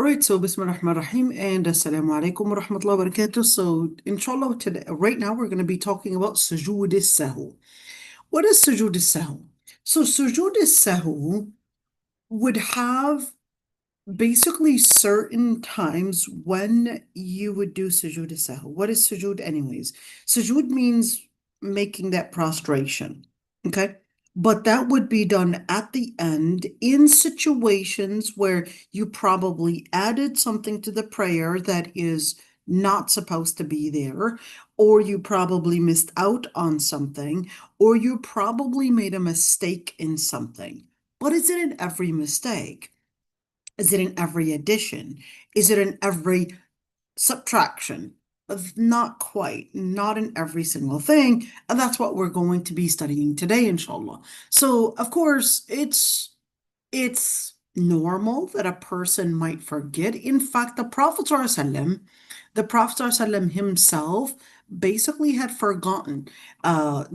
All right, so Bismillah ar-Rahman ar-Rahim and Assalamu alaikum wa rahmatullahi wa barakatuh. So, inshallah, today, right now we're going to be talking about sujood al-Sahwu. What is sujood al-Sahwu? So, sujood al-Sahwu would have basically certain times when you would do sujood al-Sahwu. What is sujood, anyways? Sujood means making that prostration, okay? But that would be done at the end in situations where you probably added something to the prayer that is not supposed to be there, or you probably missed out on something, or you probably made a mistake in something. But is it in every mistake? Is it in every addition? Is it in every subtraction? Not quite, not in every single thing. And that's what we're going to be studying today, inshallah. So, of course, it's normal that a person might forget. In fact, the Prophet ﷺ himself basically had forgotten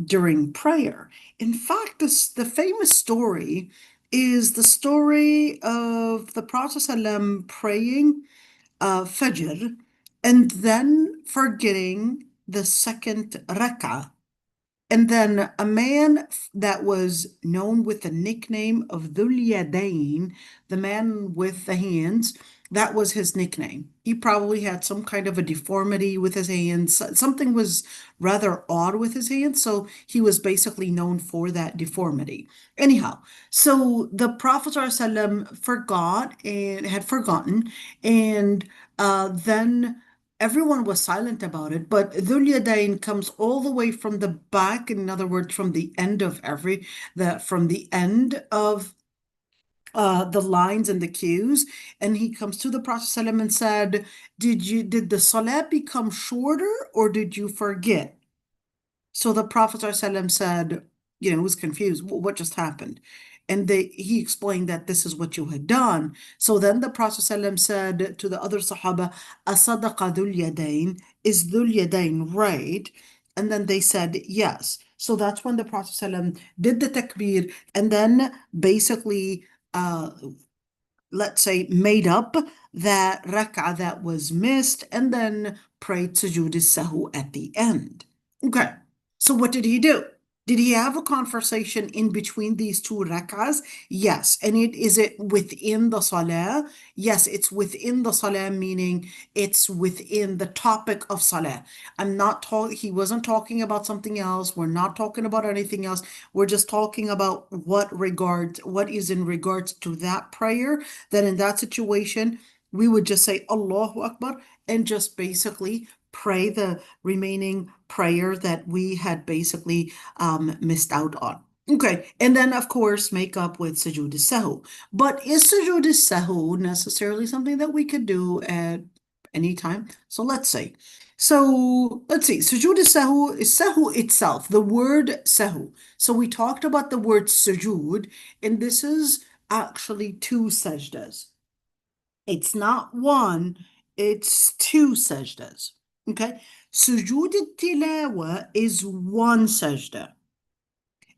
during prayer. In fact, the famous story is the story of the Prophet ﷺ praying Fajr and then forgetting the second rak'ah. And then a man that was known with the nickname of Dhul Yadayn, the man with the hands, that was his nickname. He probably had some kind of a deformity with his hands. Something was rather odd with his hands, so he was basically known for that deformity. Anyhow, so the Prophet ﷺ forgot and had forgotten, and then everyone was silent about it, but Dhul Yadayn comes all the way from the back, in other words, from the end of from the end of the lines and the cues, and he comes to the Prophet ﷺ and said, did the salah become shorter or did you forget? So the Prophet ﷺ said, was confused. What just happened? And he explained that this is what you had done. So then the Prophet ﷺ said to the other Sahaba, Asadaqa Dhul Yadayn, is Dhul Yadayn right? And then they said yes. So that's when the Prophet ﷺ did the takbir and then basically, let's say, made up that rak'ah that was missed and then prayed sujood al-Sahwu at the end. Okay. So what did he do? Did he have a conversation in between these two rak'ahs? Yes. And is it within the salah? Yes, it's within the salah, meaning it's within the topic of salah. He wasn't talking about something else. We're not talking about anything else. We're just talking about what is in regards to that prayer. Then in that situation, we would just say Allahu Akbar and just basically pray the remaining prayer that we had basically missed out on. Okay, and then of course make up with sujood al-Sahwu. But is sujood al-Sahwu necessarily something that we could do at any time? So let's see. Sujood al-Sahwu is Sahwu itself, the word Sahwu. So we talked about the word sujood, and this is actually two sajdas. It's not one, it's two sajdas. Okay, sujood al-tilawa is one sajda.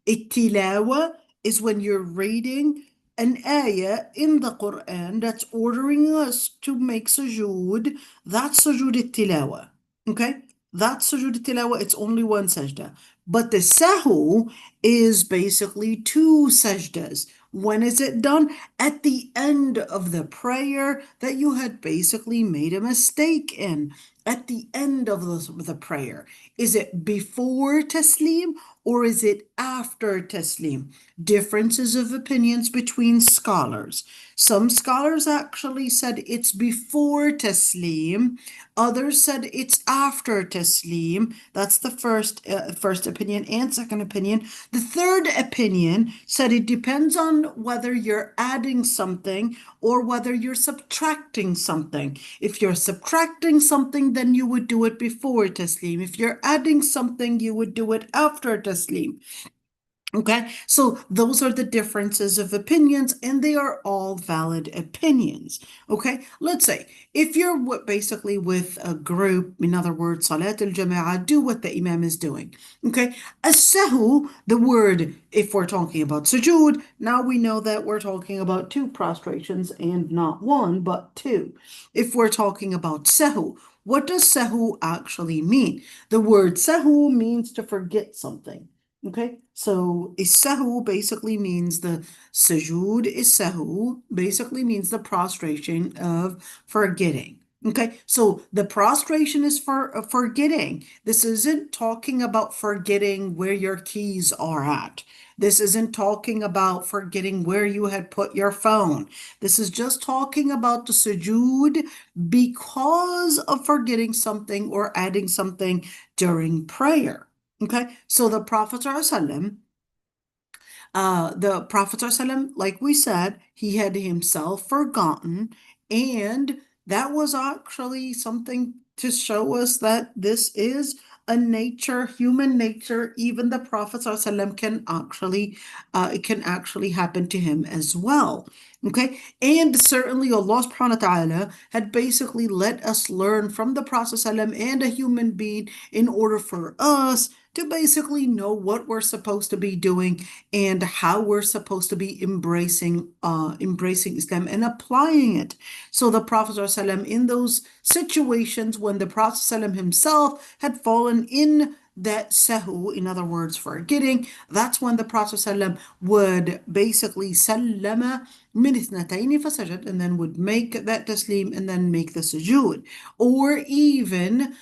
Al-tilawa is when you're reading an ayah in the Quran that's ordering us to make sujood. That's sujood al-tilawa. Okay, that's sujood al-tilawa. It's only one sajda. But the sahwu is basically two sajdas. When is it done? At the end of the prayer that you had basically made a mistake in. At the end of the prayer. Is it before taslim or is it after taslim? Differences of opinions between scholars. Some scholars actually said it's before taslim. Others said it's after taslim. That's the first opinion and second opinion. The third opinion said it depends on whether you're adding something or whether you're subtracting something. If you're subtracting something, then you would do it before taslim. If you're adding something, you would do it after taslim. Okay, so those are the differences of opinions, and they are all valid opinions. Okay, let's say if you're basically with a group, in other words, Salat al-Jama'ah, do what the Imam is doing. Okay, as-sahu, the word, if we're talking about sujood, now we know that we're talking about two prostrations and not one, but two. If we're talking about sahu, what does sahu actually mean? The word sahu means to forget something. Okay, so Issahu basically means the sujood Issahu basically means the prostration of forgetting. Okay, so the prostration is for forgetting. This isn't talking about forgetting where your keys are at. This isn't talking about forgetting where you had put your phone. This is just talking about the sujood because of forgetting something or adding something during prayer. Okay, so the Prophet ﷺ, like we said, he had himself forgotten, and that was actually something to show us that this is a nature, human nature. Even the Prophet ﷺ it can actually happen to him as well. Okay, and certainly Allah subhanahu wa ta'ala had basically let us learn from the Prophet ﷺ and a human being in order for us to basically know what we're supposed to be doing and how we're supposed to be embracing Islam and applying it. So the Prophet ﷺ, in those situations when the Prophet ﷺ himself had fallen in that sahu, in other words, forgetting, that's when the Prophet ﷺ would basically sallama min ithnatayn fasajad, and then would make that taslim and then make the sujood, or even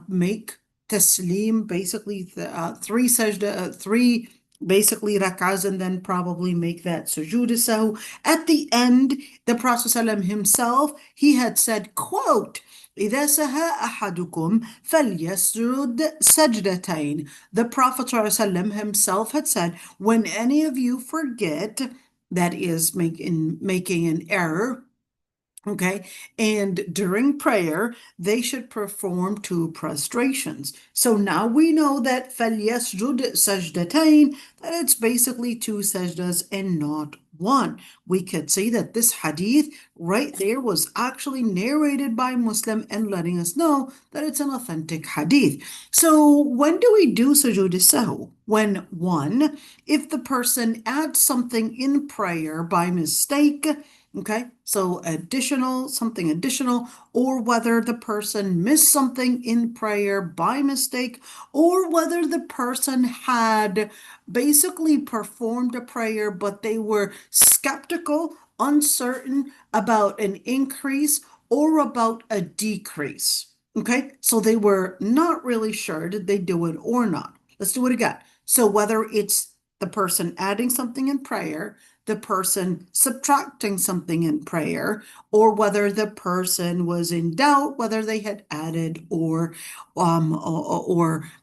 make taslim, basically three sajda, three basically rak'ahs, and then probably make that sujood sahu. At the end, the Prophet ﷺ himself, he had said, quote, إذا سهى أحدكم فليسجد سجدتين. The Prophet ﷺ himself had said, when any of you forget, that is making an error, okay, and during prayer, they should perform two prostrations. So now we know that فَلْيَسْجُدْ سَجْدَتَيْن, that it's basically two sajdas and not one. We could say that this hadith right there was actually narrated by Muslim and letting us know that it's an authentic hadith. So when do we do sujood sahu? When one, if the person adds something in prayer by mistake, okay, so something additional, or whether the person missed something in prayer by mistake, or whether the person had basically performed a prayer, but they were skeptical, uncertain about an increase or about a decrease. Okay, so they were not really sure, did they do it or not? Let's do it again. So whether it's the person adding something in prayer, the person subtracting something in prayer, or whether the person was in doubt whether they had added or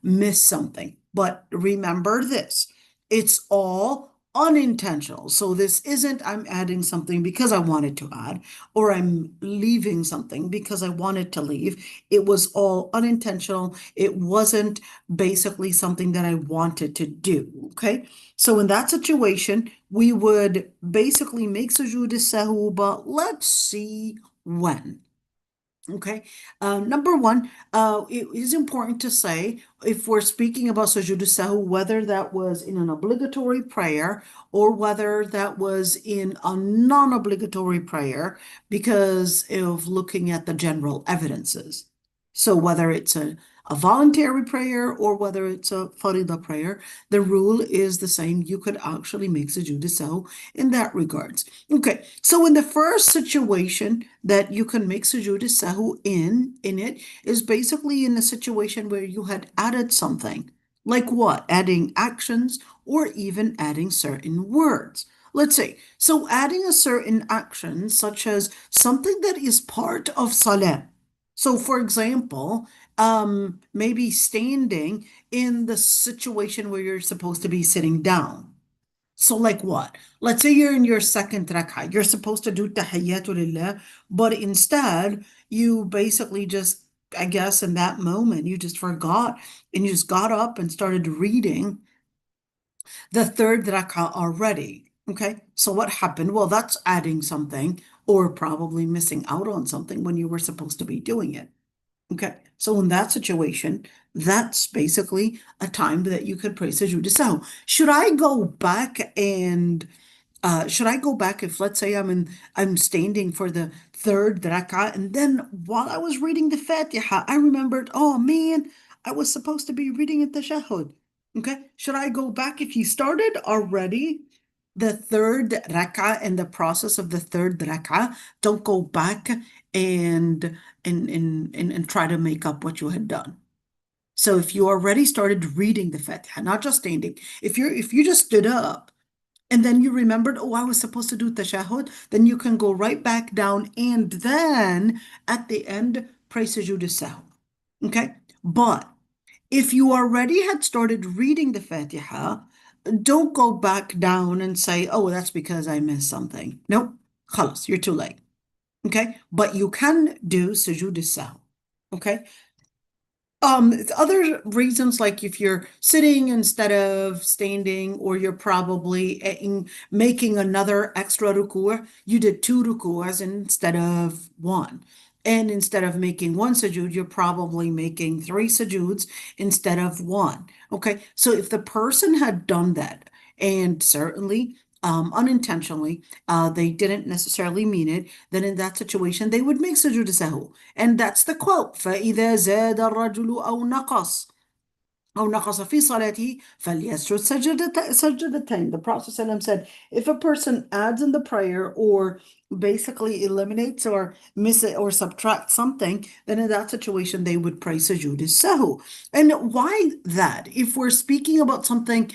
missed something. But remember this, it's all unintentional. So this isn't I'm adding something because I wanted to add, or I'm leaving something because I wanted to leave. It was all unintentional. It wasn't basically something that I wanted to do. Okay. So in that situation, we would basically make sujood sahu, but let's see when. Okay, number one, it is important to say if we're speaking about sujood sahu, whether that was in an obligatory prayer or whether that was in a non-obligatory prayer, because of looking at the general evidences. So whether it's a voluntary prayer or whether it's a farida prayer, the rule is the same. You could actually make sujood sahu in that regards. Okay, so in the first situation that you can make sujood sahu in it is basically in a situation where you had added something. Like what? Adding actions or even adding certain words. Let's say, so adding a certain action, such as something that is part of salah. So for example, maybe standing in the situation where you're supposed to be sitting down. So like what? Let's say you're in your second rak'ah. You're supposed to do tahiyyatu lillah, but instead you basically just I guess in that moment, you just forgot and you just got up and started reading the third rak'ah already. Okay, so what happened? Well, that's adding something or probably missing out on something when you were supposed to be doing it. Okay, so in that situation, that's basically a time that you could pray sujood sahw. Should I go back if let's say I'm standing for the third rak'ah and then while I was reading the Fatiha, I remembered, oh man, I was supposed to be reading at the tashahhud. Okay, should I go back if you started already the third rak'ah and the process of the third rak'ah? Don't go back and try to make up what you had done. So if you already started reading the Fatiha, not just standing, if you just stood up and then you remembered, oh, I was supposed to do tashahhud, then you can go right back down and then at the end pray sujood sahw. Okay? But if you already had started reading the Fatiha, don't go back down and say, oh, that's because I missed something. Nope. Khalas, you're too late. Okay? But you can do sujood sahw. Okay? Other reasons, like if you're sitting instead of standing, or you're probably making another extra ruku', you did two ruku'as instead of one. And instead of making one sujood, you're probably making three sujoods instead of one. Okay, so if the person had done that, and certainly unintentionally, they didn't necessarily mean it, then in that situation, they would make sujood sahw. And that's the quote, فَإِذَا زَادَ الرَّجُلُ أو نقص في صلاته فليسجد سجدتين. The Prophet ﷺ said, if a person adds in the prayer or basically eliminates or miss it or subtracts something, then in that situation they would pray sujood sahw. And why that? If we're speaking about something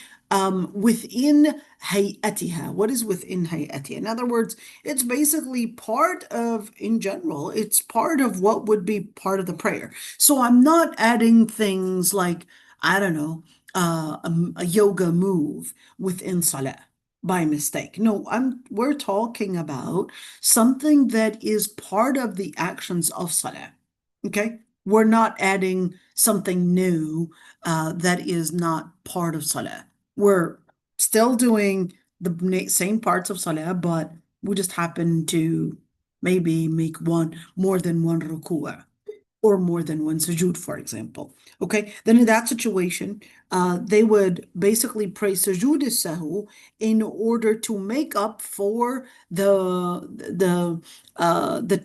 within hayatiha, what is within hayatiha? In other words, it's basically part of, in general, it's part of what would be part of the prayer. So I'm not adding things like, I don't know, a yoga move within salah by mistake. No, we're talking about something that is part of the actions of salah. Okay? We're not adding something new that is not part of salah. We're still doing the same parts of salah, but we just happen to maybe make more than one ruku'ah or more than one sujood, for example. Okay, then in that situation, they would basically pray sujood sahw in order to make up for the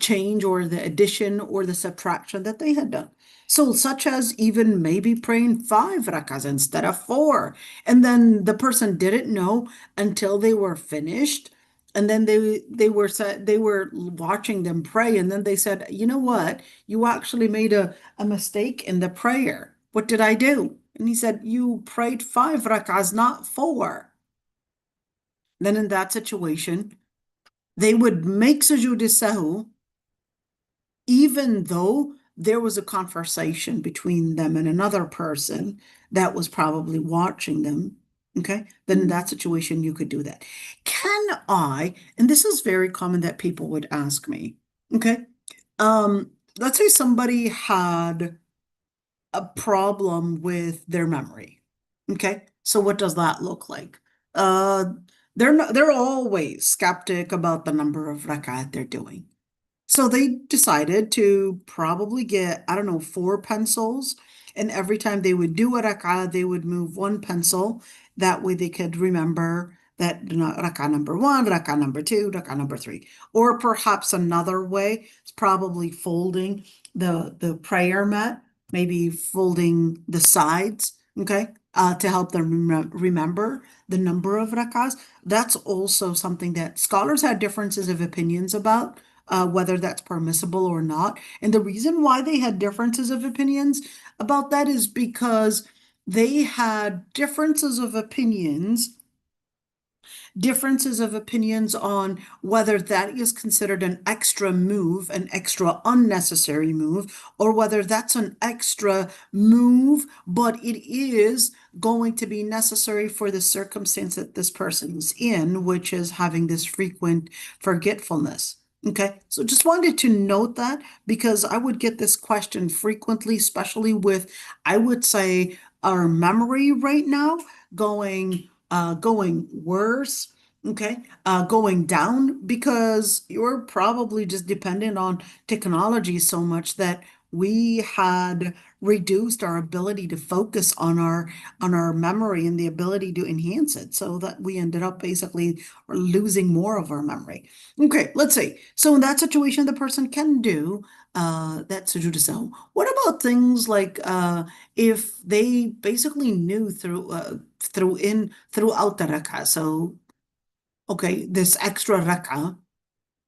change or the addition or the subtraction that they had done. So, such as even maybe praying 5 rakahs instead of 4, and then the person didn't know until they were finished. And then they were watching them pray, and then they said, you know what? You actually made a mistake in the prayer. What did I do? And he said, you prayed 5 rak'ahs, not 4. Then in that situation, they would make sujood sahw, even though there was a conversation between them and another person that was probably watching them. Okay, then in that situation, you could do that. Can I, and this is very common that people would ask me, okay, let's say somebody had a problem with their memory. Okay, so what does that look like? They're always skeptic about the number of rak'at they're doing. So they decided to probably get, I don't know, 4 pencils. And every time they would do a rak'ah, they would move 1 pencil. That way they could remember that rak'ah number 1, rak'ah number 2, rak'ah number 3. Or perhaps another way is probably folding the prayer mat, maybe folding the sides, okay, to help them remember the number of rak'ahs. That's also something that scholars had differences of opinions about. Whether that's permissible or not. And the reason why they had differences of opinions about that is because they had differences of opinions on whether that is considered an extra move, an extra unnecessary move, or whether that's an extra move, but it is going to be necessary for the circumstance that this person is in, which is having this frequent forgetfulness. Okay, so just wanted to note that because I would get this question frequently, especially with, I would say, our memory right now going worse, okay, going down because you're probably just dependent on technology so much that we had reduced our ability to focus on our memory and the ability to enhance it, so that we ended up basically losing more of our memory. Okay, let's see. So in that situation, the person can do that sujood sahw. What about things like if they basically knew throughout the rak'ah? So okay, this extra rak'ah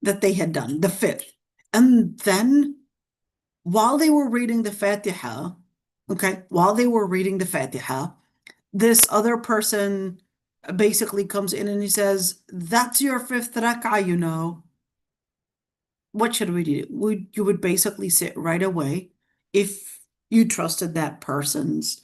that they had done, the fifth, and then while they were reading the Fatiha, okay, while they were reading the Fatiha, this other person basically comes in and he says, "That's your fifth rak'ah, you know." What should we do? You would basically sit right away if you trusted that person's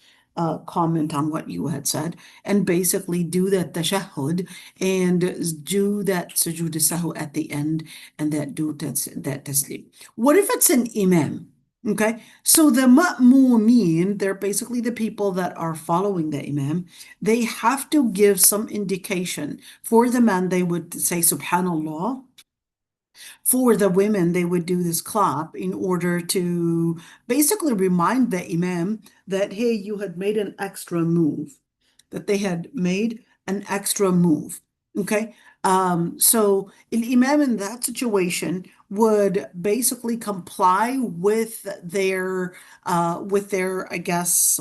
comment on what you had said, and basically do that tashahhud and do that sujood sahu at the end, and that taslim. What if it's an imam? Okay, so the ma'mumin, they're basically the people that are following the imam. They have to give some indication. For the man, they would say subhanallah. For the women, they would do this clap in order to basically remind the imam that, hey, you had made an extra move, that they had made an extra move. Okay. So an imam in that situation would basically comply with their, I guess,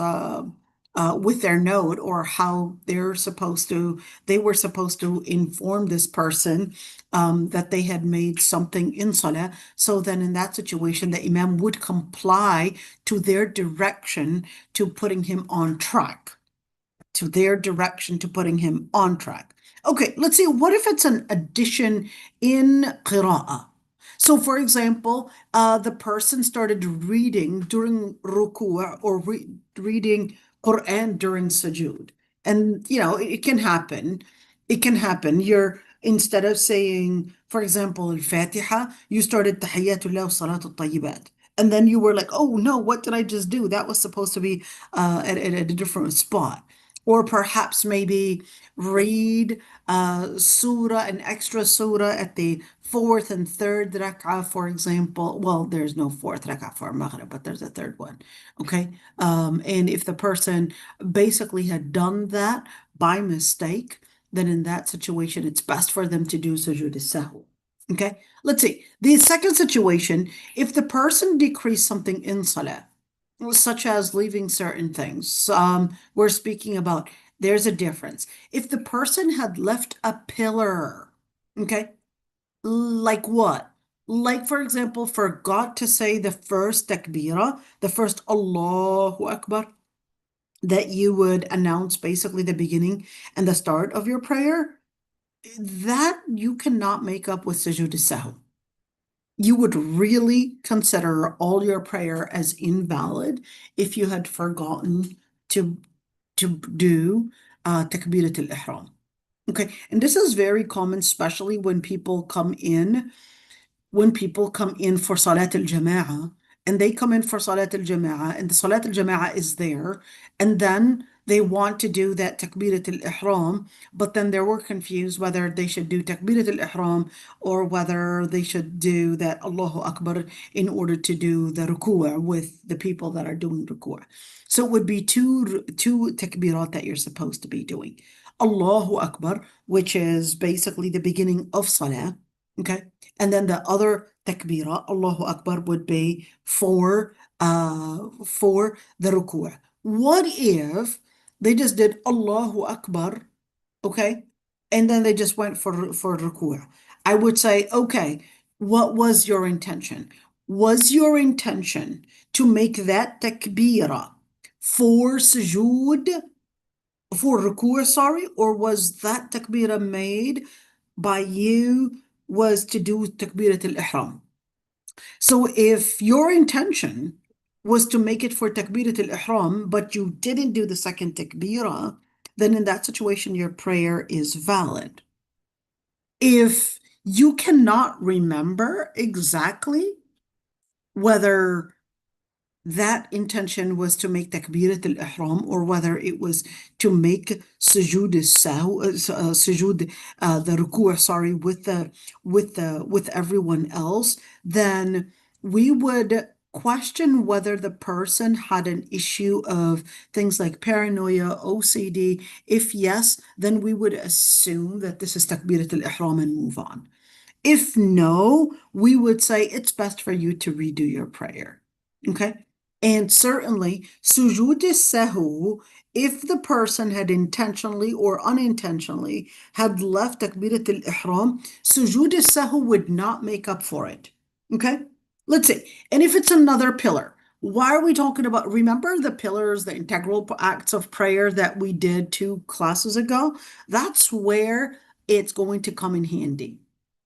with their note, or how they were supposed to inform this person that they had made something in salah. So then in that situation, the imam would comply to their direction to putting him on track, to their direction to putting him on track. Okay, let's see. What if it's an addition in qira'ah? So, for example, the person started reading during ruku' or reading Quran during sujood. And, it can happen. It can happen. Instead of saying, for example, al-Fatiha, you started Tahiyyatullah wa Salatul Tayyibat. And then you were like, oh no, what did I just do? That was supposed to be at a different spot. Or perhaps maybe read an extra surah at the fourth and third rak'ah, for example. Well, there's no fourth rak'ah for Maghrib, but there's a third one. Okay. And if the person basically had done that by mistake, then in that situation, it's best for them to do sujood sahw. Okay. Let's see. The second situation, if the person decreased something in salah, such as leaving certain things. We're speaking about, there's a difference. If the person had left a pillar, okay, like what? Like, for example, forgot to say the first takbirah, the first Allahu Akbar, that you would announce basically the beginning and the start of your prayer, that you cannot make up with sujood sahw. You would really consider all your prayer as invalid if you had forgotten to do takbirat al-ihram. Okay, and this is very common, especially when people come in for Salat al-Jama'ah, and they come in for Salat al-Jama'ah, and the Salat al-Jama'ah is there, and then they want to do that Takbirat al-Ihram, but then they were confused whether they should do Takbirat al-Ihram or whether they should do that Allahu Akbar in order to do the ruku' with the people that are doing ruku'. So it would be two takbirat that you're supposed to be doing. Allahu Akbar, which is basically the beginning of Salah, okay? And then the other takbirah, Allahu Akbar, would be for the ruku'. What if they just did Allahu Akbar, okay? And then they just went for ruku'. I would say, okay, what was your intention? Was your intention to make that takbirah for sujood, for ruku', sorry, or was that takbirah made by you was to do takbirat al-ihram? So if your intention was to make it for takbirat al-ihram, but you didn't do the second takbirah, then in that situation, your prayer is valid. If you cannot remember exactly whether that intention was to make takbirat al-ihram or whether it was to make sujood al-sahw, sujood, the ruku', sorry, with everyone else, then we would question whether the person had an issue of things like paranoia, OCD. If yes, then we would assume that this is takbirat al-ihram and move on. If no, we would say it's best for you to redo your prayer. Okay? And certainly, sujood sahu, if the person had intentionally or unintentionally had left takbirat al-ihram, sujood sahu would not make up for it. Okay? Let's see. And if it's another pillar, why are we talking about? Remember the pillars, the integral acts of prayer that we did 2 classes ago? That's where it's going to come in handy.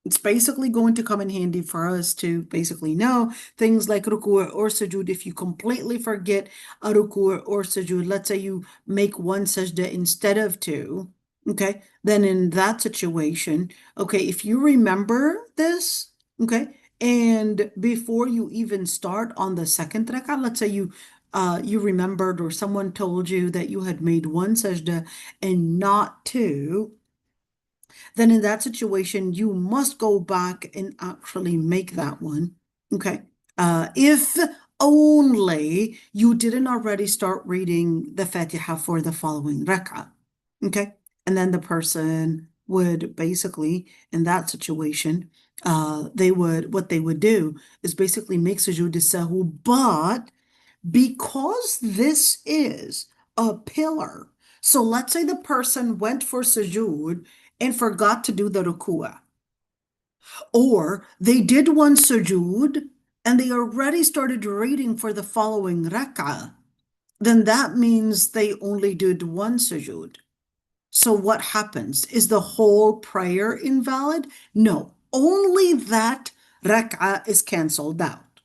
It's basically going to come in handy for us to basically know things like ruku' or sujood. If you completely forget a ruku' or sujood, let's say you make one sajda instead of two, okay, then in that situation, okay, if you remember this, okay, and before you even start on the second rak'ah, let's say you remembered or someone told you that you had made one sajda and not two, then in that situation, you must go back and actually make that one. Okay. If only you didn't already start reading the Fatiha for the following rak'ah. Okay. And then the person would basically, in that situation, what they would do is basically make sujood sahu, but because this is a pillar, so let's say the person went for sujood and forgot to do the ruku'ah, or they did one sujood and they already started reading for the following rak'ah, then that means they only did one sujood. So what happens? Is the whole prayer invalid? No, only that rak'ah is canceled out.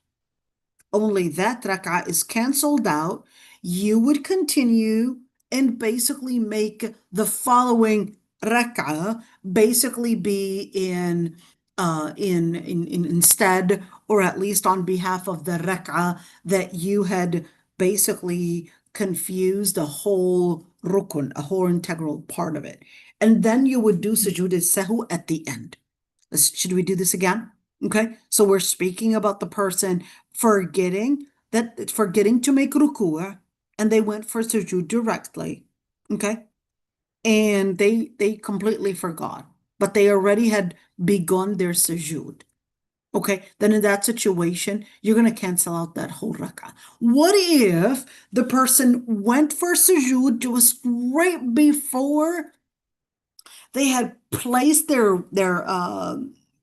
Only that rak'ah is canceled out. You would continue and basically make the following rak'ah basically be in instead, or at least on behalf of the rak'ah that you had basically confused a whole rukun, a whole integral part of it. And then you would do sujood sahu at the end. Should we do this again? Okay, so we're speaking about the person forgetting to make ruku'ah, and they went for sujood directly. Okay, and they completely forgot, but they already had begun their sujood. Okay, then in that situation, you're going to cancel out that whole rak'ah. What if the person went for sujood just right before they had placed their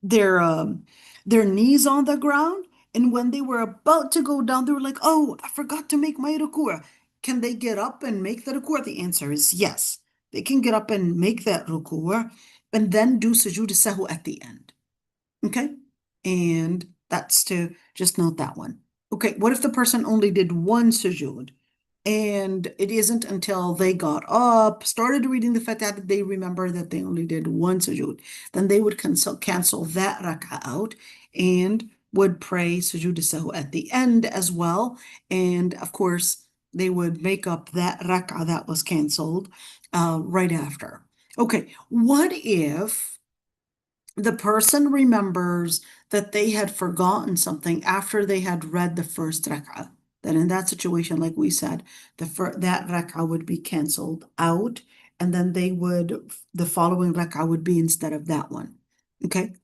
their knees on the ground, and when they were about to go down, they were like, "Oh, I forgot to make my ruku'." Can they get up and make the ruku'? The answer is yes. They can get up and make that ruku' and then do sujood sahu at the end. Okay? And that's to just note that one. Okay, what if the person only did one sujood? And it isn't until they got up, started reading the Fatiha, that they remember that they only did one sujood. Then they would cancel that rak'ah out and would pray sujood sahu at the end as well. And of course, they would make up that rak'ah that was canceled right after. Okay, what if the person remembers that they had forgotten something after they had read the first rak'ah? Then in that situation, like we said, that rak'ah would be canceled out, and then the following rak'ah would be instead of that one. Okay.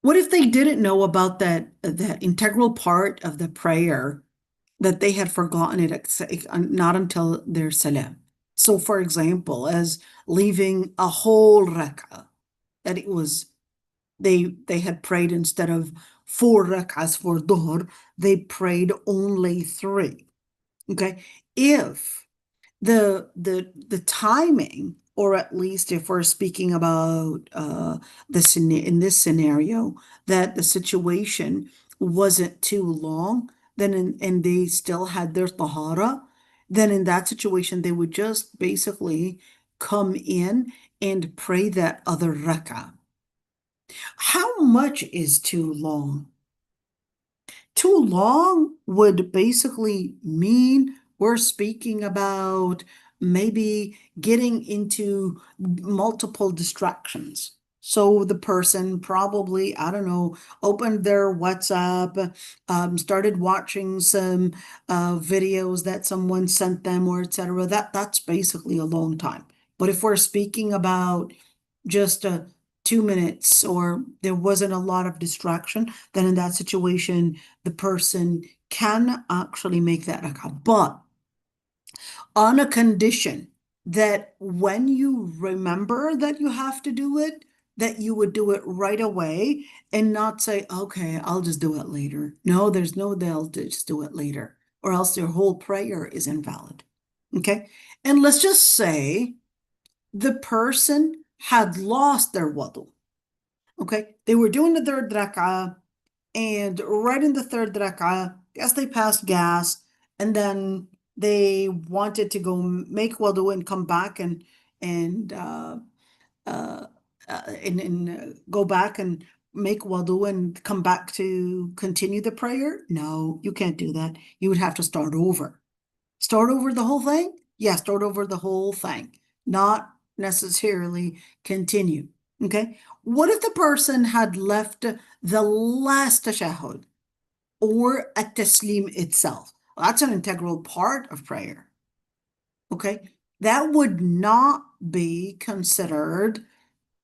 What if they didn't know about that integral part of the prayer, that they had forgotten it not until their salam? So for example, as leaving a whole rak'ah, that it was they had prayed instead of 4 rak'ahs for dhuhr, they prayed only 3. Okay. If the timing, or at least if we're speaking about in this scenario, that the situation wasn't too long, then and they still had their tahara, then in that situation they would just basically come in and pray that other rak'ah. How much is too long? Too long would basically mean we're speaking about maybe getting into multiple distractions. So the person probably, I don't know, opened their WhatsApp, started watching some videos that someone sent them or etc. That's basically a long time. But if we're speaking about just 2 minutes or there wasn't a lot of distraction, then in that situation, the person can actually make that rak'ah. But on a condition that when you remember that you have to do it, that you would do it right away and not say, okay, I'll just do it later. No, there's no they'll just do it later, or else your whole prayer is invalid. Okay. And let's just say the person had lost their wudu. Okay. They were doing the third rak'ah, and right in the third rak'ah, guess they passed gas, and then they wanted to go make wudu and come back and uh, go back and make wudu and come back to continue the prayer. No, you can't do that. You would have to start over. Start over the whole thing? Yeah, start over the whole thing, not necessarily continue. Okay. What if the person had left the last tashahhud or at-taslim itself? Well, that's an integral part of prayer. Okay. That would not be considered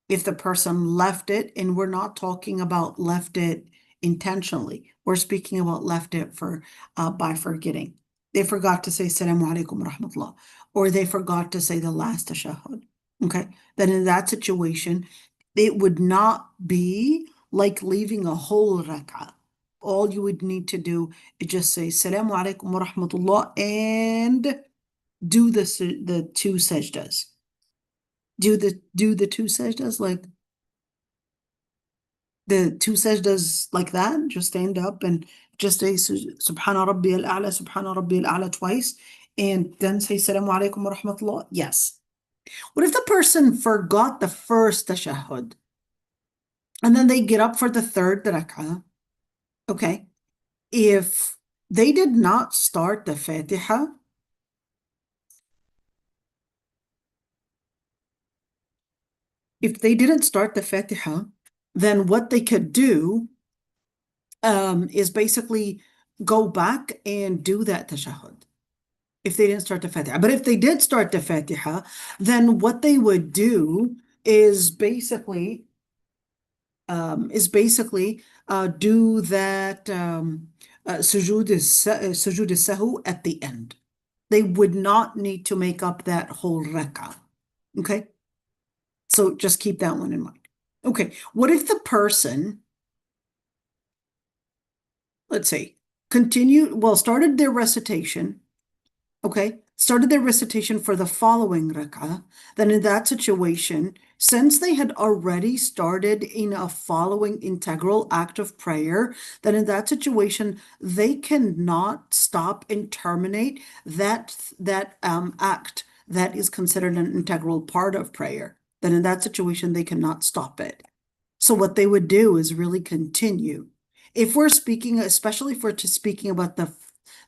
if the person left it, and we're not talking about left it intentionally. We're speaking about left it for by forgetting. They forgot to say Assalamu alaikum rahmatullah, or they forgot to say the last tashahhud. Okay, then in that situation, it would not be like leaving a whole rak'ah. All you would need to do is just say Assalamu alaikum rahmatullah and do the two sajdas. Do the two sajdas like that, just stand up and just say Subhana Rabbi al-A'la, Subhana Rabbi al-A'la twice, and then say Assalamu alaikum wa rahmatullah. Yes. What if the person forgot the first tashahhud and then they get up for the third rak'ah? Okay. If they did not start the Fatiha, then what they could do is basically go back and do that tashahhud if they didn't start the Fatiha. But if they did start the Fatiha, then what they would do is basically do that sujood al-sahw at the end. They would not need to make up that whole rak'ah. Okay? So just keep that one in mind. Okay, what if the person, let's say, started their recitation, okay, started their recitation for the following rak'ah, then in that situation, since they had already started in a following integral act of prayer, then in that situation, they cannot stop and terminate that act that is considered an integral part of prayer. Then in that situation, they cannot stop it. So what they would do is really continue. If we're speaking, especially if we're just speaking about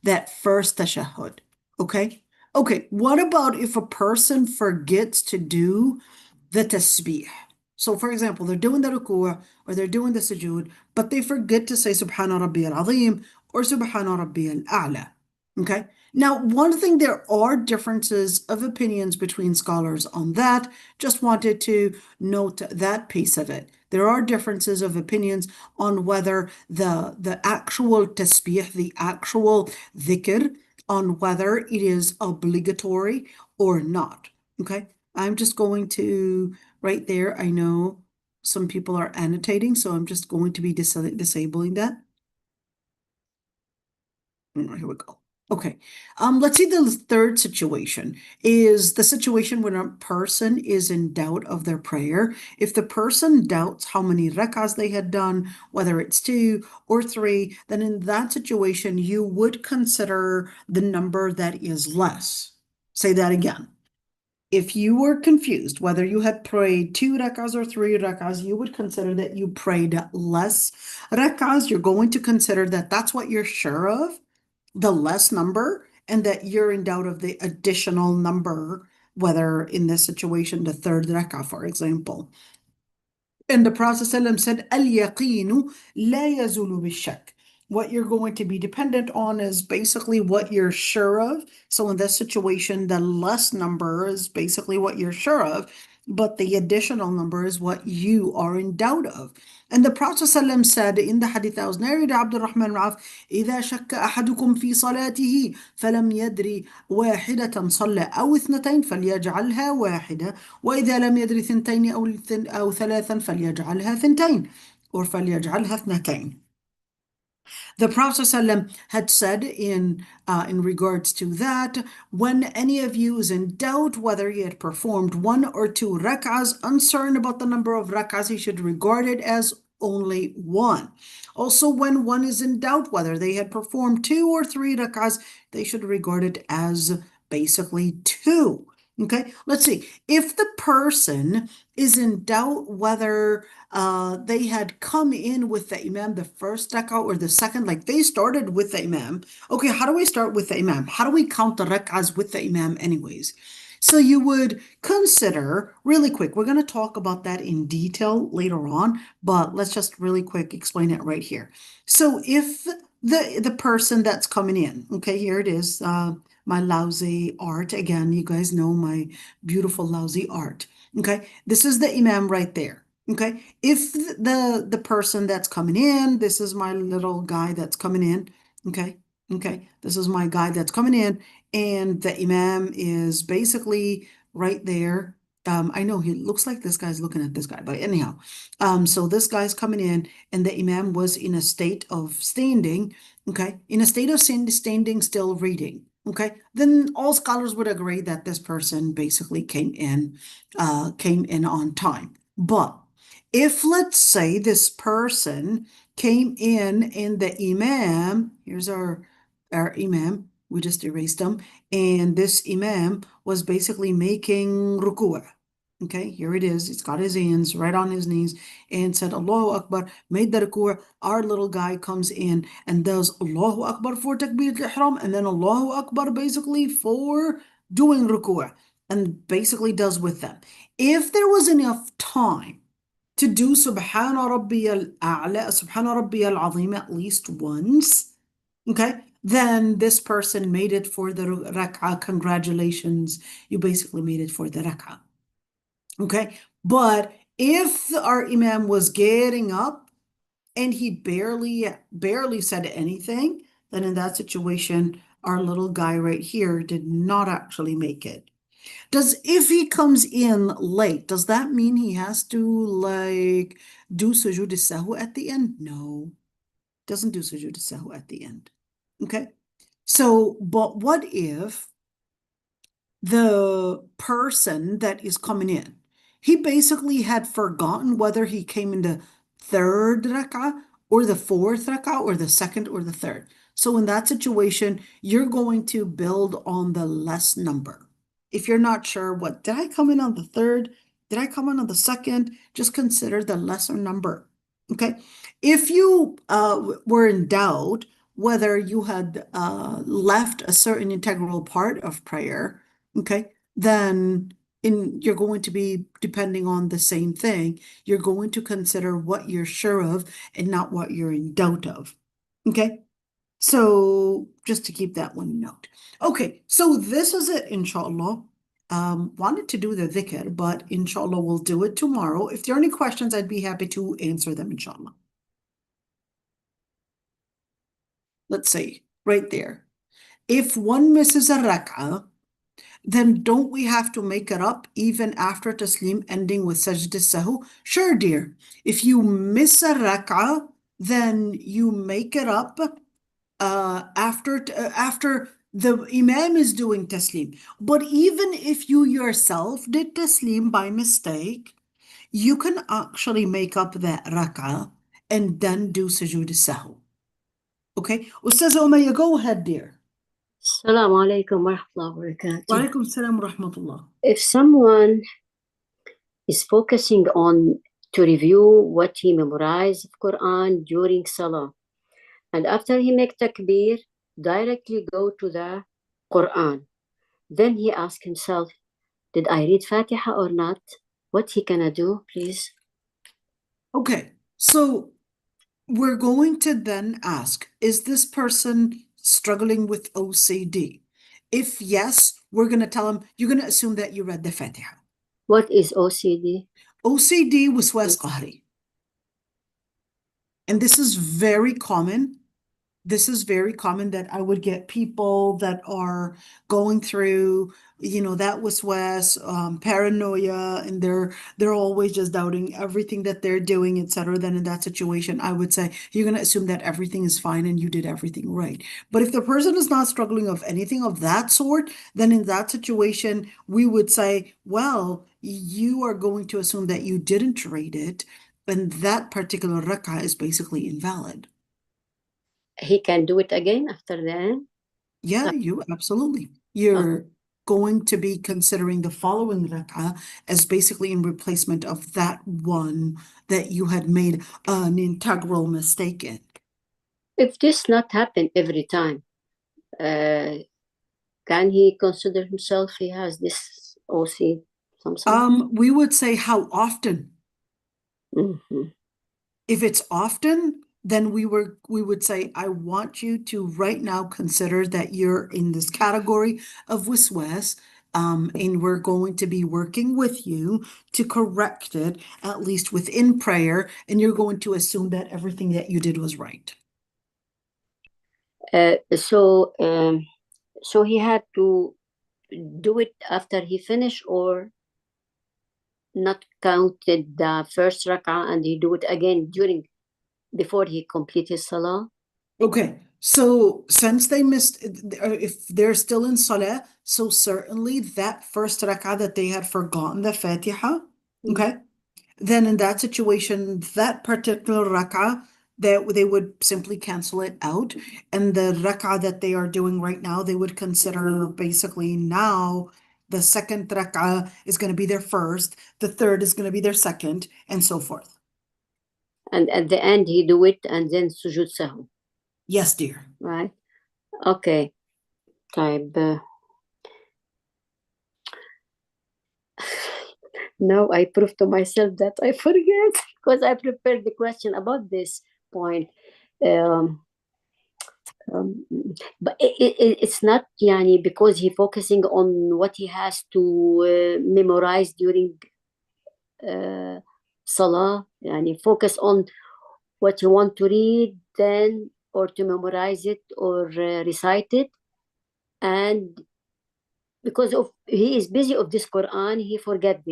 that first tashahhud, okay? Okay, what about if a person forgets to do the tasbih? So for example, they're doing the ruku' or they're doing the sujood, but they forget to say Subhana Rabbi al-Azim or Subhana Rabbi al-A'la. Okay. Now, one thing, there are differences of opinions between scholars on that. Just wanted to note that piece of it. There are differences of opinions on whether the actual tasbih, the actual dhikr, on whether it is obligatory or not. Okay. I'm just going to, right there, I know some people are annotating, so I'm just going to be disabling that. Here we go. Okay, let's see the third situation is the situation when a person is in doubt of their prayer. If the person doubts how many rak'ahs they had done, whether it's 2 or 3, then in that situation, you would consider the number that is less. Say that again. if you were confused whether you had prayed 2 rak'ahs or 3 rak'ahs, you would consider that you prayed less rak'ahs. You're going to consider that that's what you're sure of, the less number, and that you're in doubt of the additional number, whether in this situation, the third rak'ah, for example. And the Prophet ﷺ said, Al-yaqinu la yazulu bishak. What you're going to be dependent on is basically what you're sure of. So in this situation, the less number is basically what you're sure of, but the additional number is what you are in doubt of. And the Prophet ﷺ said in the hadith that was narrated by Abdurrahman ibn Auf, إذا شك أحدكم في صلاته فلم يدري واحدة صلى أو اثنتين فليجعلها واحدة، وإذا لم يدري ثنتين أو ثلاثا فليجعلها ثنتين or فليجعلها اثنتين. The Prophet ﷺ had said in regards to that, when any of you is in doubt whether he had performed 1 or 2 rak'ahs, uncertain about the number of rak'ahs, he should regard it as only 1. Also, when one is in doubt whether they had performed 2 or 3 rak'ahs, they should regard it as basically 2. Okay, let's see. If the person is in doubt whether they had come in with the imam the first rak'ah or the second, like they started with the imam. Okay, how do we start with the imam? How do we count the rak'ahs with the imam anyways? So you would consider, really quick, we're going to talk about that in detail later on, but let's just really quick explain it right here. So if the person that's coming in, okay, here it is, my lousy art. Again, you guys know my beautiful lousy art. Okay, this is the imam right there. Okay, if the person that's coming in, this is my little guy that's coming in. Okay, this is my guy that's coming in, and the imam is basically right there. I know he looks like this guy's looking at this guy, but anyhow, so this guy's coming in, and the imam was in a state of standing. Okay, in a state of standing, still reading. Okay, then all scholars would agree that this person basically came in on time. But if, let's say, this person came in and the imam, here's our imam, we just erased him, and this imam was basically making ruku'ah. Okay, here it is. It's got his hands right on his knees and said Allahu Akbar, made the ruku'ah. Our little guy comes in and does Allahu Akbar for takbir al-ihram, and then Allahu Akbar basically for doing ruku'ah, and basically does with them. If there was enough time to do Subhana Rabbiyal A'la, Subhana Rabbiyal Azim at least once, okay, then this person made it for the rak'ah. Congratulations, you basically made it for the rak'ah. Okay, but if our imam was getting up and he barely said anything, then in that situation, our little guy right here did not actually make it. If he comes in late, does that mean he has to like do sujood al-sahw at the end? No, doesn't do sujood al-sahw at the end. Okay, so but what if the person that is coming in, he basically had forgotten whether he came in the third rak'ah or the fourth rak'ah or the second or the third. So in that situation, you're going to build on the less number. If you're not sure, did I come in on the third? Did I come in on the second? Just consider the lesser number. Okay. If you were in doubt whether you had left a certain integral part of prayer, okay, then you're going to be depending on the same thing. You're going to consider what you're sure of and not what you're in doubt of. Okay. So just to keep that one note. Okay, so this is it, inshallah. Wanted to do the dhikr, but inshallah we'll do it tomorrow. If there are any questions, I'd be happy to answer them, inshallah. Let's see, right there. If one misses a rak'ah, then don't we have to make it up even after taslim ending with sajda sahu? Sure, dear. If you miss a rak'ah, then you make it up after the imam is doing taslim. But even if you yourself did taslim by mistake, you can actually make up that rak'ah and then do sujood sahu. Okay, Ustaz Umayya, go ahead, dear. Assalamu alaikum wa rahmatullahi wa barakatuh. Wa alaikum salam wa rahmatullah. If someone is focusing on to review what he memorized of Quran during Salah, and after he make takbir, directly go to the Quran, then he asks himself, did I read Fatiha or not? What he gonna do, please? Okay, so we're going to then ask, is this person struggling with OCD? If yes, we're going to tell him, you're going to assume that you read the Fatiha. What is OCD? OCD waswas qahri. And this is very common. This is very common that I would get people that are going through, that waswas, paranoia, and they're always just doubting everything that they're doing, etc. Then in that situation, I would say you're going to assume that everything is fine and you did everything right. But if the person is not struggling of anything of that sort, then in that situation, we would say, well, you are going to assume that you didn't read it, and that particular rak'ah is basically invalid. He can do it again after that? Yeah, you absolutely. You're going to be considering the following rak'ah as basically in replacement of that one that you had made an integral mistake in. If this not happen every time, can he consider himself he has this OC something? We would say how often. Mm-hmm. If it's often, then we would say, I want you to right now consider that you're in this category of waswas, and we're going to be working with you to correct it, at least within prayer, and you're going to assume that everything that you did was right. So he had to do it after he finished, or not counted the first rak'ah and he do it again before he complete his salah? Okay, so since they missed, if they're still in salah, so certainly that first rak'ah that they had forgotten the Fatiha, okay, then in that situation, that particular rak'ah, that they would simply cancel it out, and the rak'ah that they are doing right now, they would consider basically now the second rak'ah is going to be their first, the third is going to be their second, and so forth. And at the end, he do it and then sujood sahw. Yes, dear. Right? Okay. طيب. Now I prove to myself that I forget because I prepared the question about this point. But it's not yani, because he focusing on what he has to memorize during Salah, yani focus on what you want to read then, or to memorize it or recite it, and because of he is busy of this Quran, he forget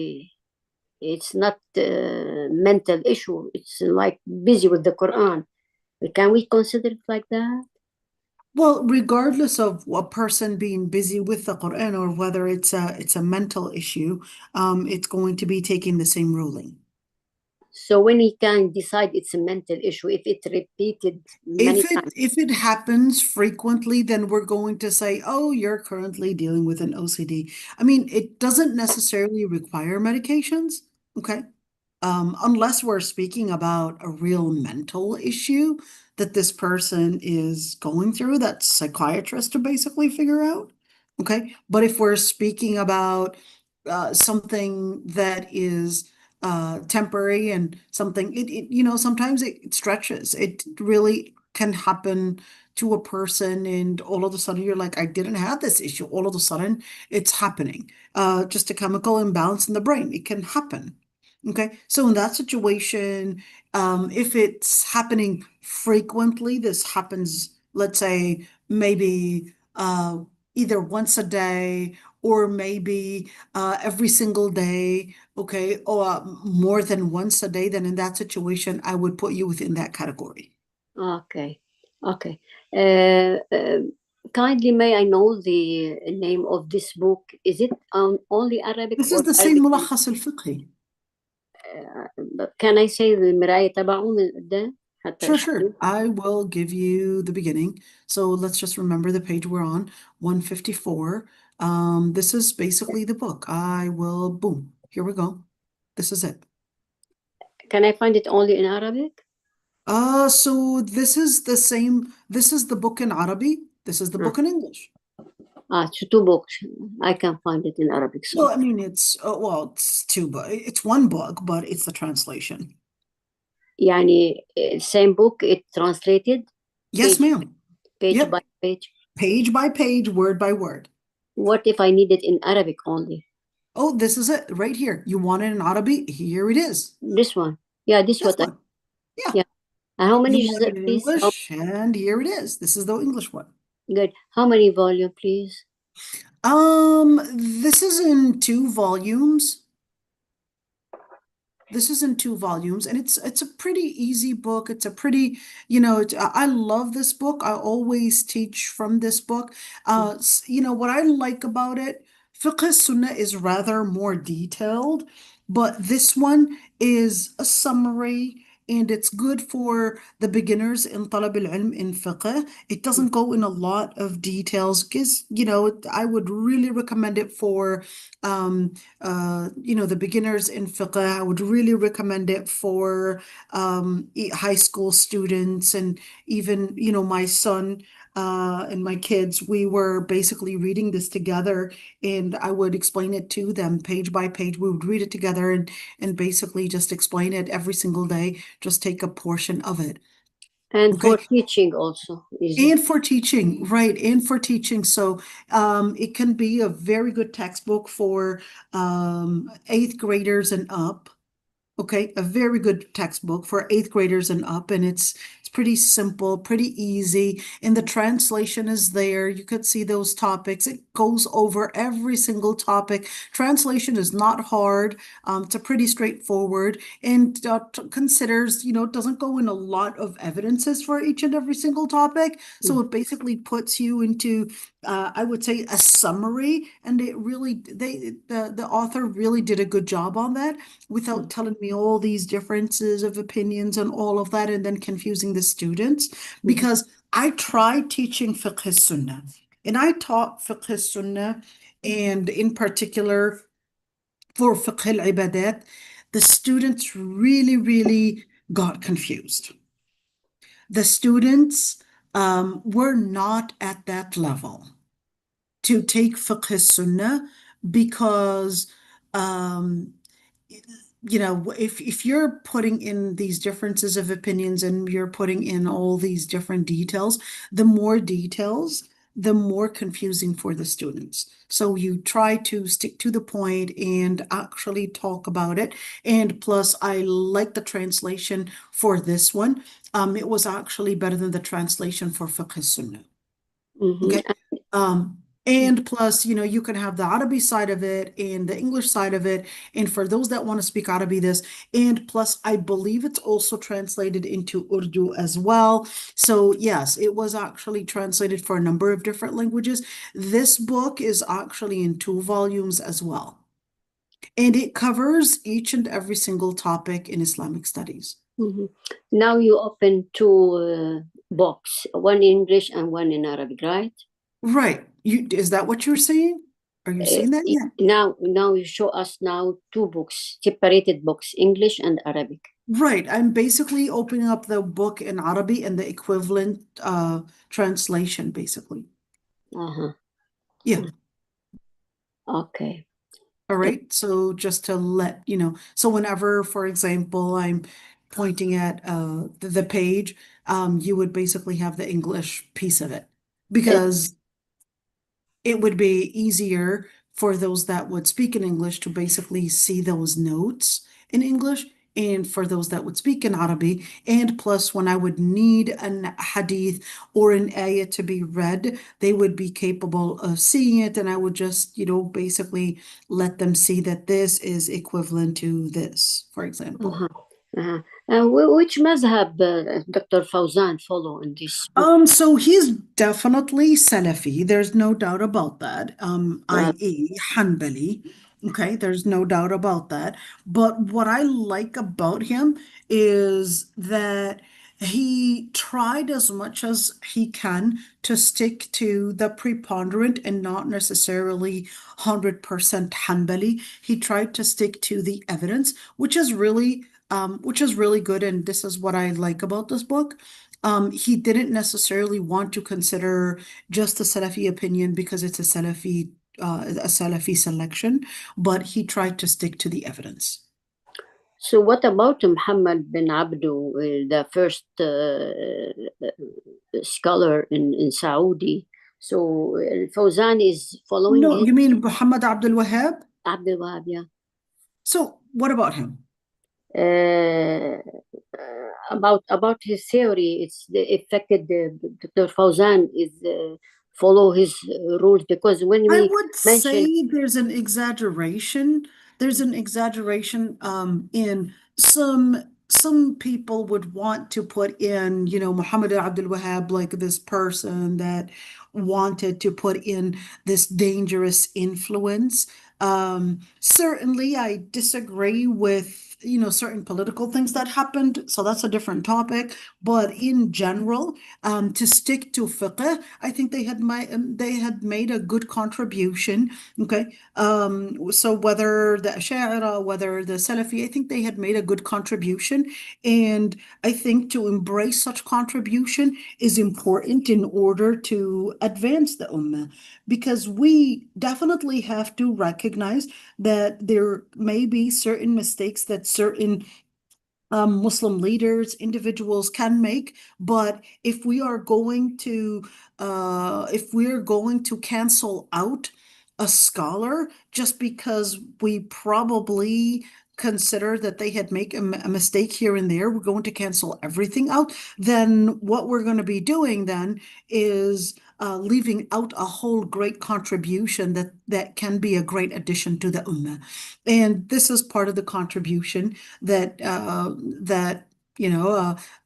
it's not mental issue, it's like busy with the Quran. Can we consider it like that? Well, regardless of a person being busy with the Quran or whether it's a mental issue, it's going to be taking the same ruling. So when he can decide it's a mental issue, if it repeated many times. If it happens frequently, then we're going to say, oh, you're currently dealing with an OCD. I mean, it doesn't necessarily require medications, okay? Unless we're speaking about a real mental issue that this person is going through, that's psychiatrist to basically figure out. Okay. But if we're speaking about something that is temporary and something, sometimes it stretches. It really can happen to a person, and all of a sudden you're like, I didn't have this issue. All of a sudden it's happening. Just a chemical imbalance in the brain. It can happen. Okay, so in that situation, if it's happening frequently, this happens, let's say, maybe either once a day or maybe every single day, okay, or more than once a day, then in that situation, I would put you within that category. Okay, okay. Kindly, may I know the name of this book? Is it only Arabic? This is the same ملخص الفقهي. Can I say المراية تبعه من قدام? حتى Sure, اشرحي. sure. I will give you the beginning. So let's just remember the page we're on, 154. This is basically the book. Boom, here we go. This is it. Can I find it only in Arabic? So this is the book in Arabic. This is the book in English. It's two books. I can find it in Arabic, Well, so. I mean, it's two, but it's one book, but it's the translation. يعني same book, it translated Yes, page ma'am. page by Yep. page. Page by page, word by word. What if I need it in Arabic only? Oh, this is it right here. You want it in Arabic? Here it is. This one. Yeah, this This what I. one. Yeah. Yeah. And how You many is want it, it in please? English, and here it is. This is the English one. Good. How many volume, please? This is in two volumes. This is in two volumes, and it's a pretty easy book. It's a pretty, I love this book. I always teach from this book. What I like about it, fiqh sunnah is rather more detailed, but this one is a summary. And it's good for the beginners in talab al-ilm in fiqh. It doesn't go in a lot of details because, I would really recommend it for the beginners in fiqh. I would really recommend it for high school students and even, my son and my kids. We were basically reading this together, and I would explain it to them page by page. We would read it together and basically just explain it every single day, just take a portion of it. And Okay. for teaching also is. And for teaching, right, and for teaching. So it can be a very good textbook for eighth graders and up. Okay, a very good textbook for eighth graders and up, and it's pretty simple, pretty easy, and the translation is there. You could see those topics. It goes over every single topic. Translation is not hard. It's a pretty straightforward, and considers, it doesn't go in a lot of evidences for each and every single topic. So it basically puts you into, I would say, a summary, and the author really did a good job on that without telling me all these differences of opinions and all of that, and then confusing the students. Because I tried teaching fiqh sunnah, and I taught fiqh sunnah, and in particular for fiqh al-ibadat, the students really, really got confused. The students were not at that level to take fiqh sunnah because if you're putting in these differences of opinions and you're putting in all these different details, the more details, the more confusing for the students. So you try to stick to the point and actually talk about it. And plus, I like the translation for this one. It was actually better than the translation for fiqh sunnah. Okay. And plus, you can have the Arabic side of it and the English side of it. And for those that want to speak Arabic, and plus, I believe it's also translated into Urdu as well. So yes, it was actually translated for a number of different languages. This book is actually in two volumes as well. And it covers each and every single topic in Islamic studies. Now you open two books, one in English and one in Arabic, right? Right. Is that what you're saying? Are you seeing that? Yeah. Now you show us now two books, separated books, English and Arabic. Right. I'm basically opening up the book in Arabic and the equivalent translation, basically. Yeah. Okay. All right. So just to let you know, so whenever, for example, I'm pointing at the page, you would basically have the English piece of it because it would be easier for those that would speak in English to basically see those notes in English, and for those that would speak in Arabic. And plus, when I would need an hadith or an ayah to be read, they would be capable of seeing it, and I would just, basically let them see that this is equivalent to this, for example. Which mazhab Dr. Fawzan follow in this book? So he's definitely Salafi. There's no doubt about that. I.e. Hanbali. Okay, there's no doubt about that. But what I like about him is that he tried as much as he can to stick to the preponderant and not necessarily 100% Hanbali. He tried to stick to the evidence, which is really good, and this is what I like about this book. He didn't necessarily want to consider just the Salafi opinion because it's a Salafi selection, but he tried to stick to the evidence. So what about Muhammad bin Abdu, the first scholar in Saudi? So Fawzan is following No, his you mean Muhammad Abdul Wahhab? Abdul Wahab, yeah. So what about him? Uh, about his theory, it's the affected Dr. Fawzan is follow his rules, because when I we would mention say there's an exaggeration. There's an exaggeration in some people would want to put in, Muhammad Abdul Wahhab like this person that wanted to put in this dangerous influence. Certainly, I disagree with, certain political things that happened, so that's a different topic. But in general, to stick to fiqh, I think they had made a good contribution. Okay, so whether the Ash'ari, whether the Salafi, I think they had made a good contribution, and I think to embrace such contribution is important in order to advance the ummah, because we definitely have to recognize that there may be certain mistakes that certain Muslim leaders, individuals can make, but if we are going to cancel out a scholar just because we probably consider that they had made a mistake here and there, we're going to cancel everything out, then what we're going to be doing then is leaving out a whole great contribution that can be a great addition to the ummah. And this is part of the contribution that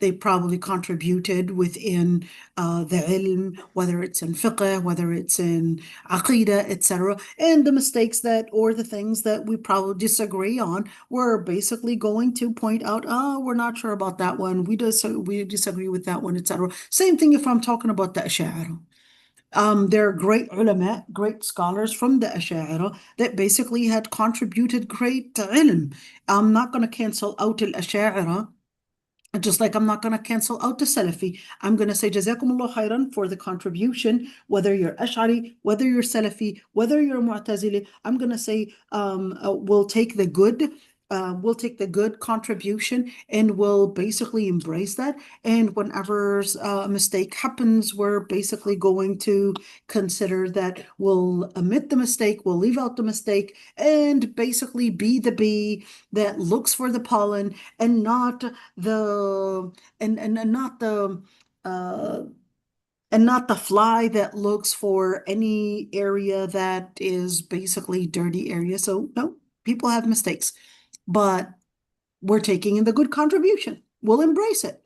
they probably contributed within the ilm, whether it's in fiqh, whether it's in aqidah, etc. And the mistakes that or the things that we probably disagree on, we're basically going to point out, oh, we're not sure about that one. We disagree with that one, etc. Same thing if I'm talking about the Ash'ari. There are great ulama, great scholars from the Ash'ari that basically had contributed great ilm. I'm not going to cancel out al-Ash'ari, just like I'm not going to cancel out the Salafi. I'm going to say Jazakumullah khairan for the contribution, whether you're Ash'ari, whether you're Salafi, whether you're Mu'tazili. I'm going to say we'll take the good contribution and we'll basically embrace that. And whenever a mistake happens, we're basically going to consider that we'll omit the mistake, we'll leave out the mistake, and basically be the bee that looks for the pollen and not the and not the uh and not the fly that looks for any area that is basically dirty area. So no, people have mistakes, but we're taking in the good contribution. We'll embrace it.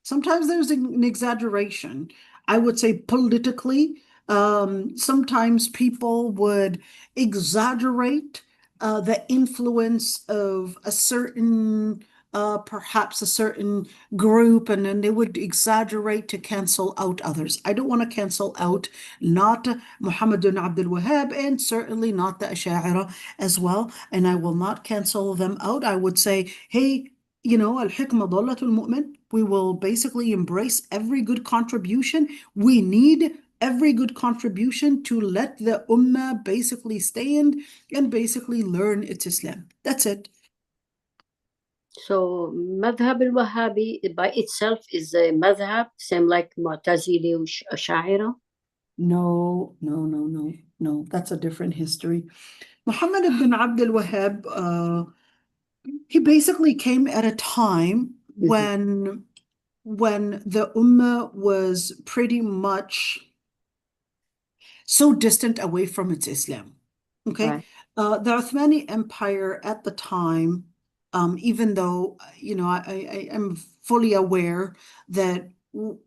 Sometimes there's an exaggeration. I would say politically, sometimes people would exaggerate the influence of perhaps a certain group, and then they would exaggerate to cancel out others. I don't want to cancel out not Muhammad bin Abdul Wahhab and certainly not the Ash'ari as well, and I will not cancel them out. I would say, hey, al-hikmah dallatul mu'min. We will basically embrace every good contribution. We need every good contribution to let the ummah basically stand and basically learn its Islam. That's it. so madhab al-Wahhabi by itself is a madhab, same like Mu'tazili or Ash'ari. No, no, no, no, no. That's a different history. Muhammad ibn Abdul Wahhab, he basically came at a time Mhm. when the ummah was pretty much so distant away from its Islam. Okay. Right. The Uthmani Empire at the time, even though, I am fully aware that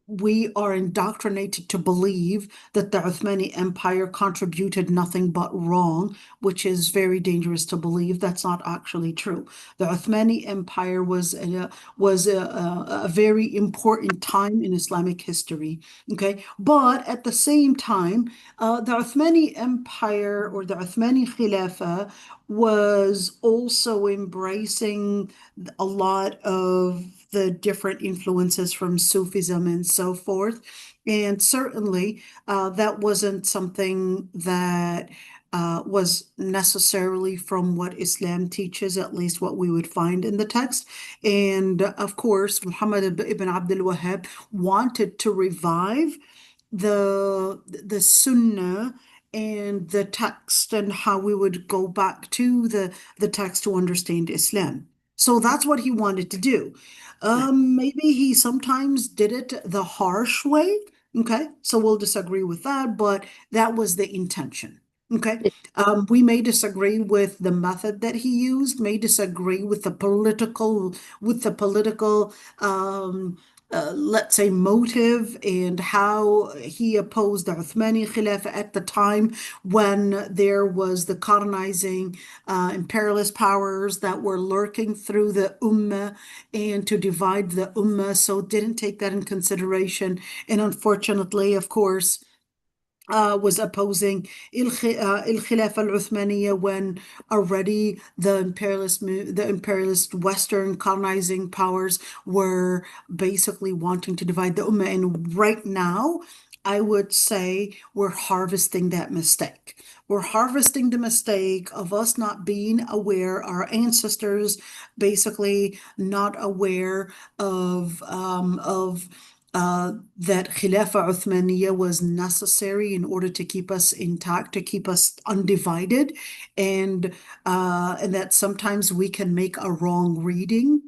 we are indoctrinated to believe that the Uthmani Empire contributed nothing but wrong, which is very dangerous to believe. That's not actually true. The Uthmani Empire was a very important time in Islamic history. Okay, but at the same time, the Uthmani Empire or the Uthmani Khilafah was also embracing a lot of the different influences from Sufism and so forth. And certainly, that wasn't something that was necessarily from what Islam teaches, at least what we would find in the text. And of course, Muhammad ibn Abdul Wahhab wanted to revive the Sunnah and the text and how we would go back to the text to understand Islam. So that's what he wanted to do. Maybe he sometimes did it the harsh way. Okay, so we'll disagree with that, but that was the intention. Okay, we may disagree with the method that he used, may disagree with the political let's say, motive and how he opposed the Uthmani Khilafah at the time when there was the colonizing imperialist powers that were lurking through the Ummah and to divide the Ummah. So didn't take that in consideration. And unfortunately, of course, was opposing al-Khilafah al-Uthmaniyya when already the imperialist Western colonizing powers were basically wanting to divide the Ummah. And right now, I would say we're harvesting that mistake. We're harvesting the mistake of us not being aware, our ancestors basically not aware of that Khilafah Uthmaniyya was necessary in order to keep us intact, to keep us undivided, and that sometimes we can make a wrong reading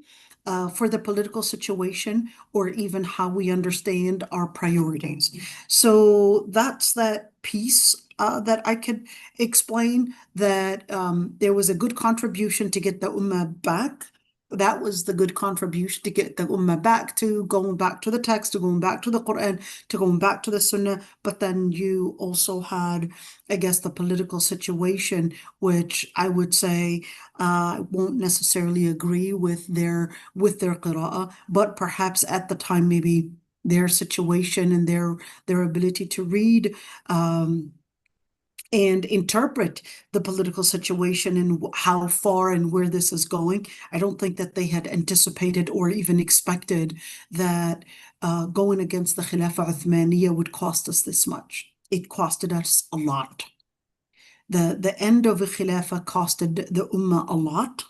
for the political situation or even how we understand our priorities. So that's that piece that I could explain that there was a good contribution to get the Ummah back. That was the good contribution to get the Ummah back to going back to the text, to going back to the Quran, to going back to the Sunnah. But then you also had, I guess, the political situation, which I would say won't necessarily agree with their qira'ah, but perhaps at the time maybe their situation and their ability to read and interpret the political situation and how far and where this is going. I don't think that they had anticipated or even expected that going against the Khilafah Uthmaniyya would cost us this much. It costed us a lot. The end of the Khilafah costed the Ummah a lot.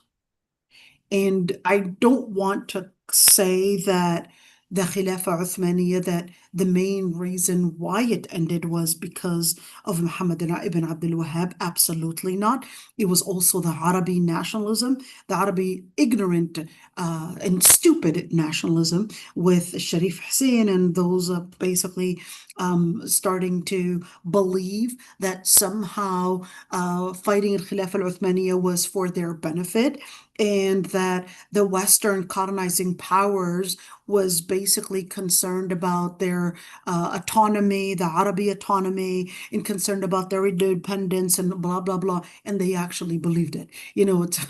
And I don't want to say that the Khilafah Uthmaniyya, that the main reason why it ended was because of Muhammad ibn Abdul Wahhab. Absolutely not. It was also the Arabi nationalism, the Arabi ignorant and stupid nationalism with Sharif Hussein and those basically starting to believe that somehow fighting al-Khilafah al-Uthmaniyya was for their benefit, and that the Western colonizing powers was basically concerned about their autonomy, the Arabi autonomy, and concerned about their independence and blah, blah, blah. And they actually believed it. You know, it's,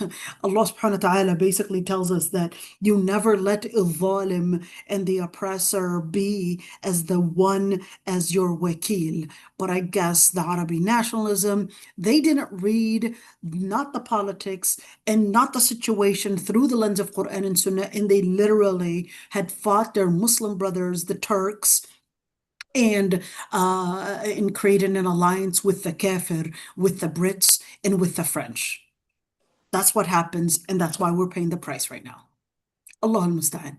Allah subhanahu wa ta'ala basically tells us that you never let al-zalim and the oppressor be as the one as your wakil. But I guess the Arabi nationalism, they didn't read not the politics and not the situation through the lens of Quran and Sunnah, and they literally had fought their Muslim brothers, the Turks, and created an alliance with the Kafir, with the Brits, and with the French. That's what happens, and that's why we're paying the price right now. Allah al-Musta'an.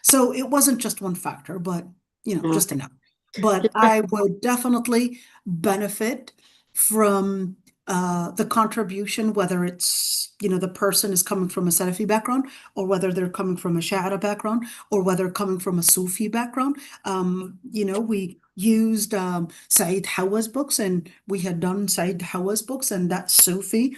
So it wasn't just one factor, but just enough. But I would definitely benefit from the contribution, whether it's, the person is coming from a Salafi background, or whether they're coming from a Sha'ira background, or whether coming from a Sufi background. used Saeed Hawa's books, and we had done Saeed Hawa's books, and that's Sufi.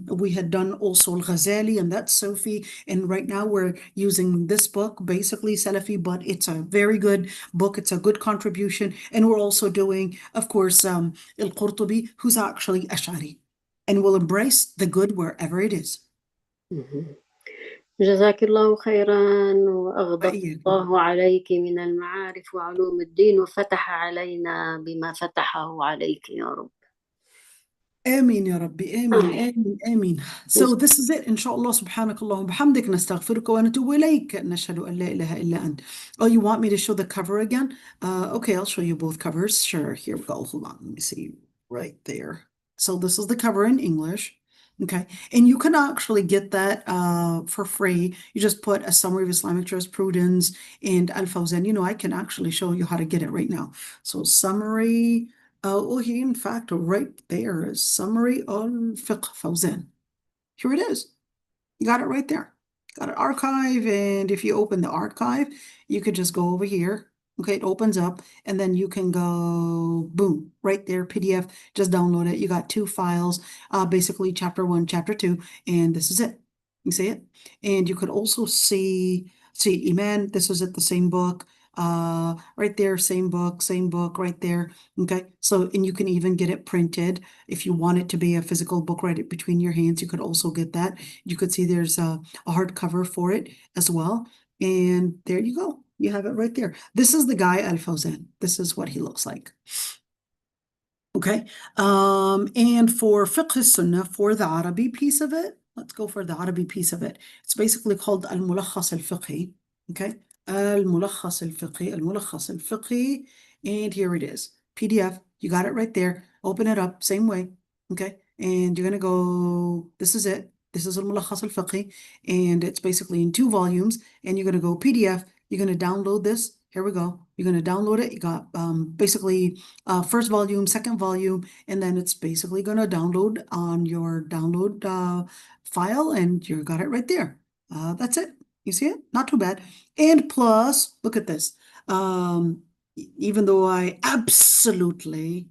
We had done also Al-Ghazali, and that's Sufi. And right now we're using this book, basically Salafi, but it's a very good book. It's a good contribution. And we're also doing, of course, Al-Qurtubi, who's actually Ash'ari, and will embrace the good wherever it is. جزاك الله خيرا وأغدق وإياكم. الله عليك من المعارف وعلوم الدين وفتح علينا بما فتحه عليك يا رب. آمين يا ربي آمين آمين آمين. So this is it. إن شاء الله سبحانك اللهم وبحمدك نستغفرك ونتوب إليك نشهد أن لا إله إلا أنت. Oh, you want me to show the cover again? Okay, I'll show you both covers. Sure, here we go. Hold on, let me see. Right there. So this is the cover in English. Okay, and you can actually get that for free. You just put a summary of Islamic jurisprudence and Al-Fawzan. You know, I can actually show you how to get it right now. So summary. Oh, he in fact right there is summary on fiqh Fawzan. Here it is. You got it right there. Got an archive, and if you open the archive, you could just go over here. Okay, it opens up, and then you can go, boom, right there, PDF, just download it. You got 2 files, basically chapter 1, chapter 2, and this is it. You see it? And you could also see Iman, this is it, the same book. Right there, same book right there. Okay, so, and you can even get it printed if you want it to be a physical book right between your hands. You could also get that. You could see there's a hardcover for it as well. And there you go. You have it right there. This is the guy Al-Fawzan. This is what he looks like. Okay. And for fiqh sunnah, for the Arabi piece of it, let's go for the Arabi piece of it. It's basically called al-Mulakhas al-Fiqhi. Okay. Al-Mulakhas al-Fiqhi, al-Mulakhas al-Fiqhi. And here it is. PDF. You got it right there. Open it up, same way. Okay. And you're going to go, this is it. This is al-Mulakhas al-Fiqhi. And it's basically in 2 volumes. And you're going to go PDF. You're going to download this. Here we go. You're going to download it. You got basically first volume, second volume, and then it's basically going to download on your download file, and you got it right there. That's it. You see it? Not too bad. And plus, look at this. Even though I absolutely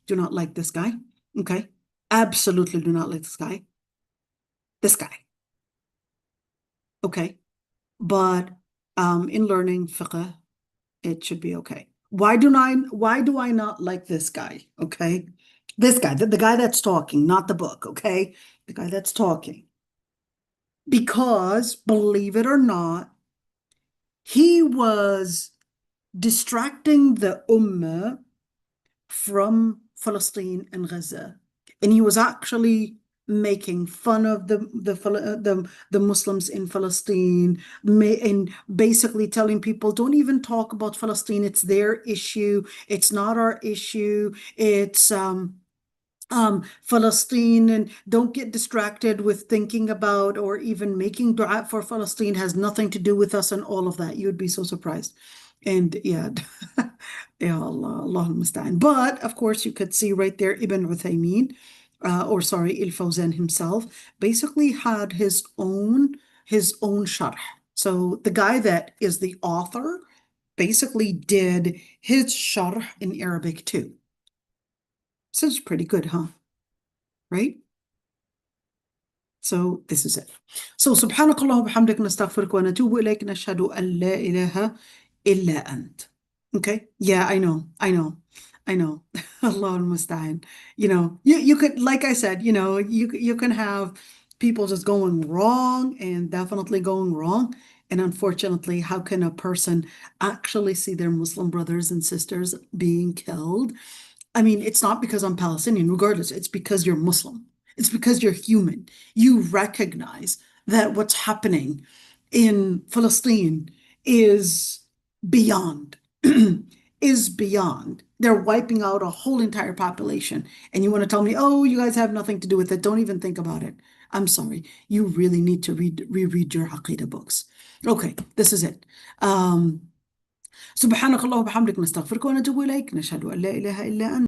do not like this guy. Okay. Absolutely do not like this guy. This guy. Okay. But in learning fiqh, it should be okay. Why do I not like this guy? Okay. This guy, the guy that's talking, not the book, okay? The guy that's talking. Because, believe it or not, he was distracting the ummah from Palestine and Gaza. And he was actually making fun of the Muslims in Palestine, and basically telling people, don't even talk about Palestine. It's their issue. It's not our issue. It's Palestine, and don't get distracted with thinking about or even making dua for Palestine. Has nothing to do with us, and all of that. You'd be so surprised. And yeah, yeah, Allah al-Musta'an. But of course, you could see right there, Ibn Uthaymeen, Al-Fawzan himself, basically had his own sharh. So the guy that is the author basically did his sharh in Arabic too. So it's pretty good, huh? Right? So this is it. So subhanakallah wa bihamdik nastaghfiruka wa natubu ilayk nashhadu an la ilaha illa ant. Okay? Yeah, I know. Allah al-Musta'an. You could, like I said, you can have people just going wrong and definitely going wrong. And unfortunately, how can a person actually see their Muslim brothers and sisters being killed? I mean, it's not because I'm Palestinian, regardless. It's because you're Muslim. It's because you're human. You recognize that what's happening in Palestine is beyond, is beyond. They're wiping out a whole entire population. And you want to tell me, oh, you guys have nothing to do with it. Don't even think about it. I'm sorry. You really need to reread your Aqidah books. Okay, this is it. سبحانك اللهم وبحمدك نستغفرك ونتوب إليك نشهد أن لا إله إلا أنت